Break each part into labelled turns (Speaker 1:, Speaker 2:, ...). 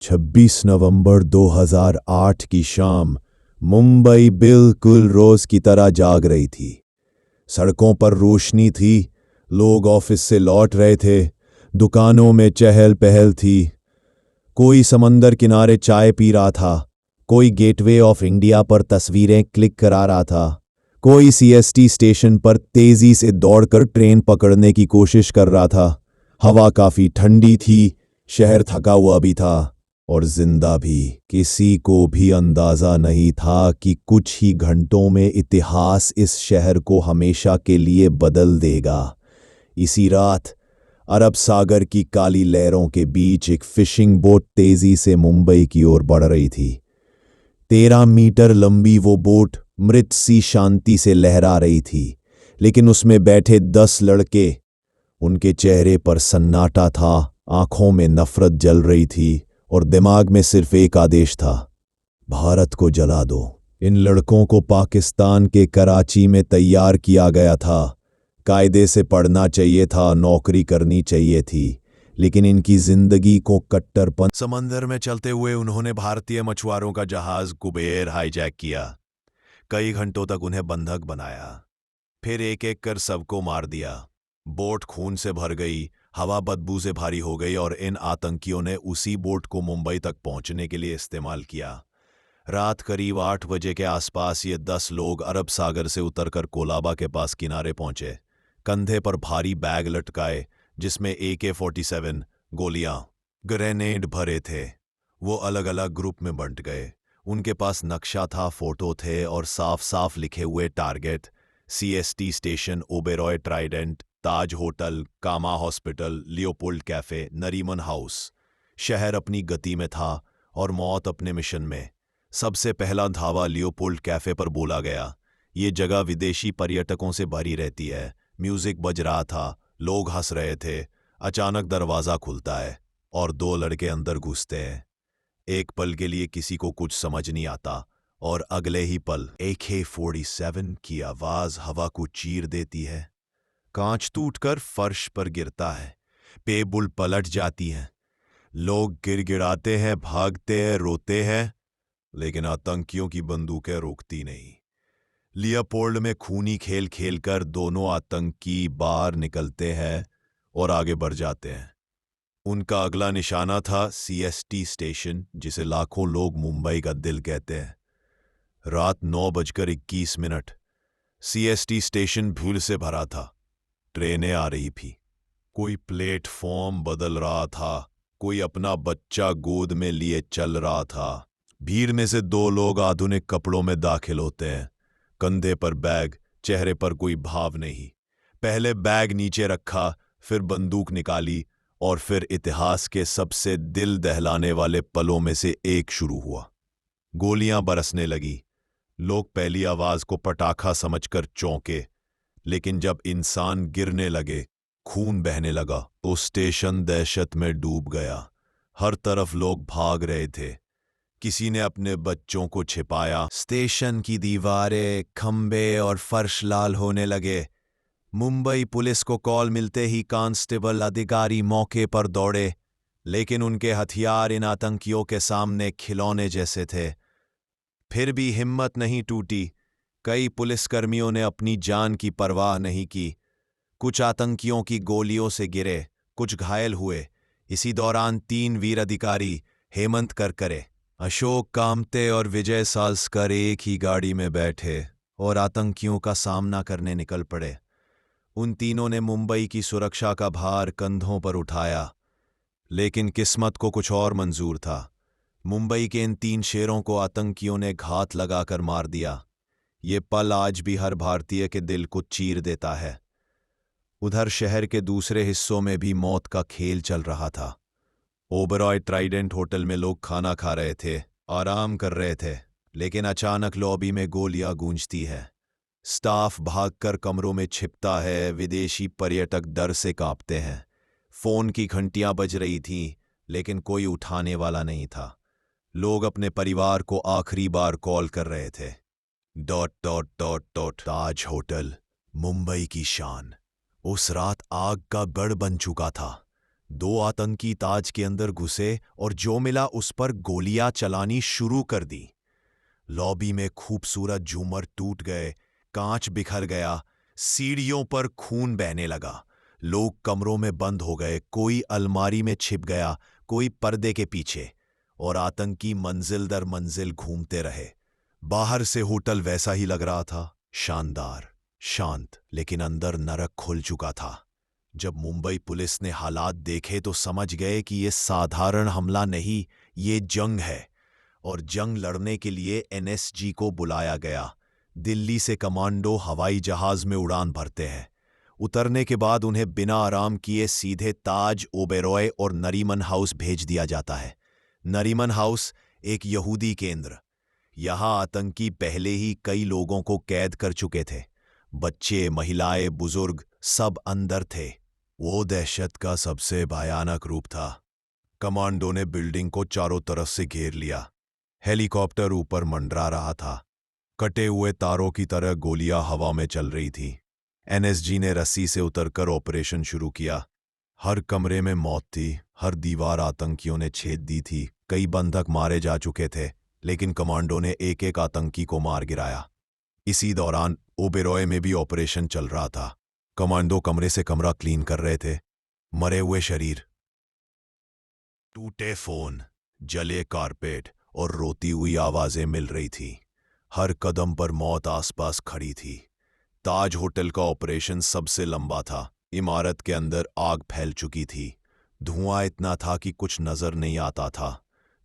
Speaker 1: 26 नवंबर 2008 की शाम मुंबई बिल्कुल रोज की तरह जाग रही थी। सड़कों पर रोशनी थी, लोग ऑफिस से लौट रहे थे, दुकानों में चहल पहल थी। कोई समंदर किनारे चाय पी रहा था, कोई गेटवे ऑफ इंडिया पर तस्वीरें क्लिक करा रहा था, कोई सीएसटी स्टेशन पर तेजी से दौड़कर ट्रेन पकड़ने की कोशिश कर रहा था। हवा काफी ठंडी थी, शहर थका हुआ भी था और जिंदा भी। किसी को भी अंदाजा नहीं था कि कुछ ही घंटों में इतिहास इस शहर को हमेशा के लिए बदल देगा। इसी रात अरब सागर की काली लहरों के बीच एक फिशिंग बोट तेजी से मुंबई की ओर बढ़ रही थी। 13 मीटर लंबी वो बोट मृत सी शांति से लहरा रही थी, लेकिन उसमें बैठे 10 लड़के, उनके चेहरे पर सन्नाटा था, आंखों में नफरत जल रही थी और दिमाग में सिर्फ एक आदेश था, भारत को जला दो। इन लड़कों को पाकिस्तान के कराची में तैयार किया गया था। कायदे से पढ़ना चाहिए था, नौकरी करनी चाहिए थी, लेकिन इनकी जिंदगी को कट्टरपन। समंदर में चलते हुए उन्होंने भारतीय मछुआरों का जहाज कुबेर हाईजैक किया। कई घंटों तक उन्हें बंधक बनाया, फिर एक एक कर सबको मार दिया। बोट खून से भर गई, हवा बदबू से भारी हो गई और इन आतंकियों ने उसी बोट को मुंबई तक पहुंचने के लिए इस्तेमाल किया। रात करीब 8 बजे के आसपास ये 10 लोग अरब सागर से उतरकर कोलाबा के पास किनारे पहुंचे। कंधे पर भारी बैग लटकाए जिसमें AK-47 गोलियां, ग्रेनेड भरे थे। वो अलग अलग ग्रुप में बंट गए। उनके पास नक्शा था, फोटो थे और साफ साफ लिखे हुए टारगेट: CST station, Oberoi Trident, Taj hotel, Cama hospital, Leopold cafe, Nariman house. शहर अपनी गति में था और मौत अपने मिशन में। सबसे पहला धावा लियोपोल्ड कैफे पर बोला गया। ये जगह विदेशी पर्यटकों से भरी रहती है। म्यूजिक बज रहा था, लोग हंस रहे थे। अचानक दरवाजा खुलता है और 2 लड़के अंदर घुसते हैं। एक पल के लिए किसी को कुछ समझ नहीं आता और अगले ही पल AK-47 की आवाज हवा को चीर देती है। कांच टूटकर फर्श पर गिरता है, टेबल पलट जाती हैं, लोग गिड़गिड़ाते हैं, भागते हैं, रोते हैं, लेकिन आतंकियों की बंदूकें रोकती नहीं। लियोपोल्ड में खूनी खेल खेलकर दोनों आतंकी बाहर निकलते हैं और आगे बढ़ जाते हैं। उनका अगला निशाना था CST स्टेशन, जिसे लाखों लोग मुंबई का दिल कहते हैं। रात 9:21। CST स्टेशन भीड़ से भरा था। ट्रेनें आ रही थी, कोई प्लेटफॉर्म बदल रहा था, कोई अपना बच्चा गोद में लिए चल रहा था। भीड़ में से 2 लोग आधुनिक कपड़ों में दाखिल होते हैं, कंधे पर बैग, चेहरे पर कोई भाव नहीं। पहले बैग नीचे रखा, फिर बंदूक निकाली और फिर इतिहास के सबसे दिल दहलाने वाले पलों में से एक शुरू हुआ। गोलियां बरसने लगी। लोग पहली आवाज को पटाखा समझकर चौंके, लेकिन जब इंसान गिरने लगे, खून बहने लगा, तो स्टेशन दहशत में डूब गया। हर तरफ लोग भाग रहे थे। किसी ने अपने बच्चों को छिपाया। स्टेशन की दीवारें, खंबे और फर्श लाल होने लगे। मुंबई पुलिस को कॉल मिलते ही कांस्टेबल अधिकारी मौके पर दौड़े, लेकिन उनके हथियार इन आतंकियों के सामने खिलौने जैसे थे। फिर भी हिम्मत नहीं टूटी। कई पुलिसकर्मियों ने अपनी जान की परवाह नहीं की। कुछ आतंकियों की गोलियों से गिरे, कुछ घायल हुए। इसी दौरान 3 वीर अधिकारी, हेमंत करकरे, अशोक कामते और विजय सालस्कर एक ही गाड़ी में बैठे और आतंकियों का सामना करने निकल पड़े। उन तीनों ने मुंबई की सुरक्षा का भार कंधों पर उठाया, लेकिन किस्मत को कुछ और मंजूर था। मुंबई के इन 3 शेरों को आतंकियों ने घात लगाकर मार दिया। ये पल आज भी हर भारतीय के दिल को चीर देता है। उधर शहर के दूसरे हिस्सों में भी मौत का खेल चल रहा था। ओबेरॉय ट्राइडेंट होटल में लोग खाना खा रहे थे, आराम कर रहे थे, लेकिन अचानक लॉबी में गोलियां गूंजती है। स्टाफ भागकर कमरों में छिपता है, विदेशी पर्यटक डर से कांपते हैं। फोन की घंटियां बज रही थीं, लेकिन कोई उठाने वाला नहीं था। लोग अपने परिवार को आखिरी बार कॉल कर रहे थे। ... ताज होटल, मुंबई की शान, उस रात आग का गढ़ बन चुका था। दो आतंकी ताज के अंदर घुसे और जो मिला उस पर गोलियां चलानी शुरू कर दी। लॉबी में खूबसूरत झूमर टूट गए, कांच बिखर गया, सीढ़ियों पर खून बहने लगा। लोग कमरों में बंद हो गए, कोई अलमारी में छिप गया, कोई पर्दे के पीछे, और आतंकी मंजिल दर मंजिल घूमते रहे। बाहर से होटल वैसा ही लग रहा था, शानदार, शांत, लेकिन अंदर नरक खुल चुका था। जब मुंबई पुलिस ने हालात देखे तो समझ गए कि ये साधारण हमला नहीं, ये जंग है। और जंग लड़ने के लिए एनएसजी को बुलाया गया। दिल्ली से कमांडो हवाई जहाज में उड़ान भरते हैं। उतरने के बाद उन्हें बिना आराम किए सीधे ताज, ओबेरॉय और नरीमन हाउस भेज दिया जाता है। नरीमन हाउस एक यहूदी केंद्र। यहां आतंकी पहले ही कई लोगों को कैद कर चुके थे। बच्चे, महिलाएं, बुजुर्ग सब अंदर थे। वो दहशत का सबसे भयानक रूप था। कमांडो ने बिल्डिंग को चारों तरफ से घेर लिया। हेलीकॉप्टर ऊपर मंडरा रहा था। कटे हुए तारों की तरह गोलियां हवा में चल रही थी। एनएसजी ने रस्सी से उतरकर ऑपरेशन शुरू किया। हर कमरे में मौत थी, हर दीवार आतंकियों ने छेद दी थी। कई बंधक मारे जा चुके थे, लेकिन कमांडो ने एक एक आतंकी को मार गिराया। इसी दौरान ओबेरॉय में भी ऑपरेशन चल रहा था। कमांडो कमरे से कमरा क्लीन कर रहे थे। मरे हुए शरीर, टूटे फोन, जले कारपेट और रोती हुई आवाजें मिल रही थी। हर कदम पर मौत आसपास खड़ी थी। ताज होटल का ऑपरेशन सबसे लंबा था। इमारत के अंदर आग फैल चुकी थी। धुआं इतना था कि कुछ नजर नहीं आता था।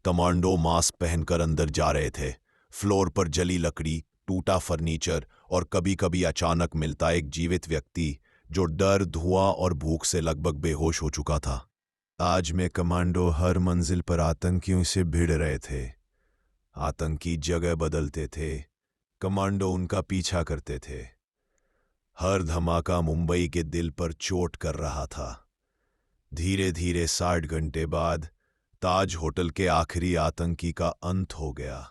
Speaker 1: कमांडो मास्क पहनकर अंदर जा रहे थे। फ्लोर पर जली लकड़ी, टूटा फर्नीचर और कभी कभी अचानक मिलता एक जीवित व्यक्ति जो डर, धुआं और भूख से लगभग बेहोश हो चुका था। आज में कमांडो हर मंजिल पर आतंकियों से भिड़ रहे थे। आतंकी जगह बदलते थे, कमांडो उनका पीछा करते थे। हर धमाका मुंबई के दिल पर चोट कर रहा था। धीरे धीरे 60 घंटे बाद ताज होटल के आखिरी आतंकी का अंत हो गया।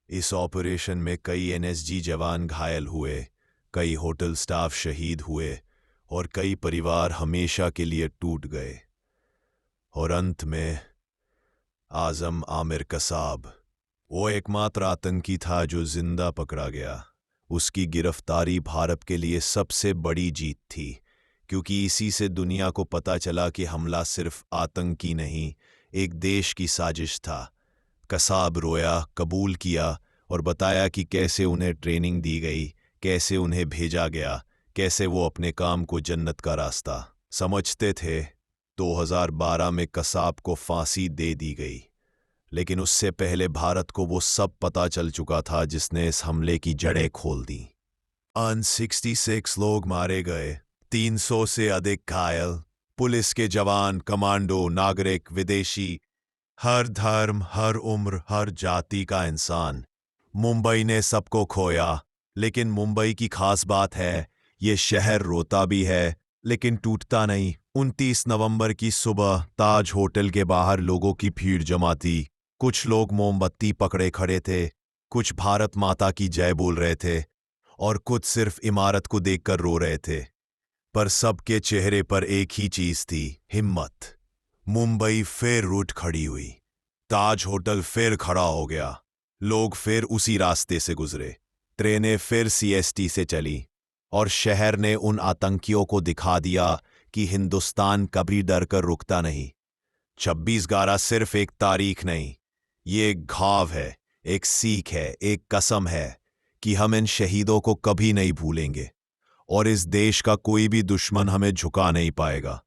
Speaker 1: इस ऑपरेशन में कई एनएसजी जवान घायल हुए, कई होटल स्टाफ शहीद हुए और कई परिवार हमेशा के लिए टूट गए। और अंत में आजम आमिर कसाब, वो एकमात्र आतंकी था जो जिंदा पकड़ा गया। उसकी गिरफ्तारी भारत के लिए सबसे बड़ी जीत थी, क्योंकि इसी से दुनिया को पता चला कि हमला सिर्फ आतंकी नहीं, एक देश की साजिश था। कसाब रोया, कबूल किया और बताया कि कैसे उन्हें ट्रेनिंग दी गई, कैसे उन्हें भेजा गया, कैसे वो अपने काम को जन्नत का रास्ता समझते थे। 2012 में कसाब को फांसी दे दी गई, लेकिन उससे पहले भारत को वो सब पता चल चुका था जिसने इस हमले की जड़ें खोल दी। 66 लोग मारे गए, 300 से अधिक घायल, पुलिस के जवान, कमांडो, नागरिक, विदेशी, हर धर्म, हर उम्र, हर जाति का इंसान। मुंबई ने सबको खोया, लेकिन मुंबई की खास बात है, ये शहर रोता भी है लेकिन टूटता नहीं। 29 नवंबर की सुबह ताज होटल के बाहर लोगों की भीड़ जमा थी। कुछ लोग मोमबत्ती पकड़े खड़े थे, कुछ भारत माता की जय बोल रहे थे और कुछ सिर्फ इमारत को देखकर रो रहे थे। पर सबके चेहरे पर एक ही चीज थी, हिम्मत। मुंबई फिर उठ खड़ी हुई। ताज होटल फिर खड़ा हो गया। लोग फिर उसी रास्ते से गुजरे। ट्रेनें फिर सीएसटी से चली और शहर ने उन आतंकियों को दिखा दिया कि हिंदुस्तान कभी डर कर रुकता नहीं। 26/11 सिर्फ एक तारीख नहीं, ये एक घाव है, एक सीख है, एक कसम है कि हम इन शहीदों को कभी नहीं भूलेंगे और इस देश का कोई भी दुश्मन हमें झुका नहीं पाएगा।